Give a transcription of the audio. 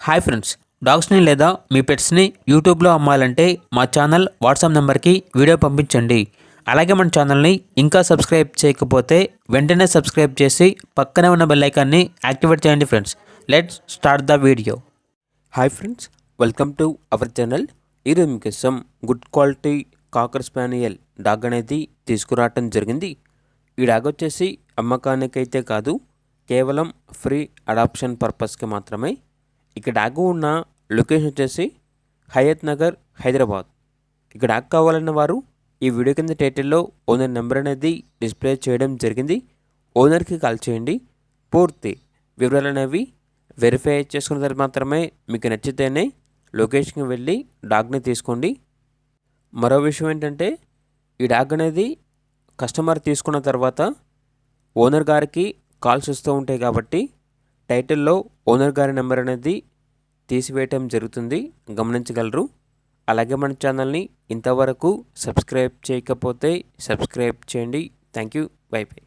Hi friends, డాగ్స్ని లేదా మీ పెట్స్ని యూట్యూబ్లో అమ్మాలంటే మా ఛానల్ వాట్సాప్ నెంబర్కి వీడియో పంపించండి. అలాగే మన ఛానల్ని ఇంకా సబ్స్క్రైబ్ చేయకపోతే వెంటనే సబ్స్క్రైబ్ చేసి పక్కనే ఉన్న బెల్ ఐకాన్ని యాక్టివేట్ చేయండి friends. Let's start the video. Hi friends, welcome to our channel. ఈరోజు మీకోసం గుడ్ క్వాలిటీ కాకర్ స్పానియల్ డాగ్ అనేది తీసుకురావటం జరిగింది. ఈ డాగ్ వచ్చేసి అమ్మకానికైతే కాదు, కేవలం ఫ్రీ అడాప్షన్ పర్పస్కి మాత్రమే. ఇక్కడ డాగ్ ఉన్న లొకేషన్ వచ్చేసి హయత్ నగర్, హైదరాబాద్. ఇక్కడ డాగ్ కావాలన్న వారు ఈ వీడియో కింద టైటిల్లో ఓనర్ నెంబర్ అనేది డిస్ప్లే చేయడం జరిగింది. ఓనర్కి కాల్ చేయండి. పూర్తి వివరాలు అనేవి వెరిఫై చేసుకున్న తర్వాత మాత్రమే మీకు నచ్చితేనే లొకేషన్కి వెళ్ళి డాగ్ని తీసుకోండి. మరో విషయం ఏంటంటే, ఈ డాగ్ అనేది కస్టమర్ తీసుకున్న తర్వాత ఓనర్ గారికి కాల్స్ వస్తూ ఉంటాయి కాబట్టి టైటిల్లో ఓనర్ గారి నెంబర్ అనేది తీసివేయటం జరుగుతుంది, గమనించగలరు. అలాగే మన ఛానల్ని ఇంతవరకు సబ్స్క్రైబ్ చేయకపోతే సబ్స్క్రైబ్ చేయండి. Thank you. By by.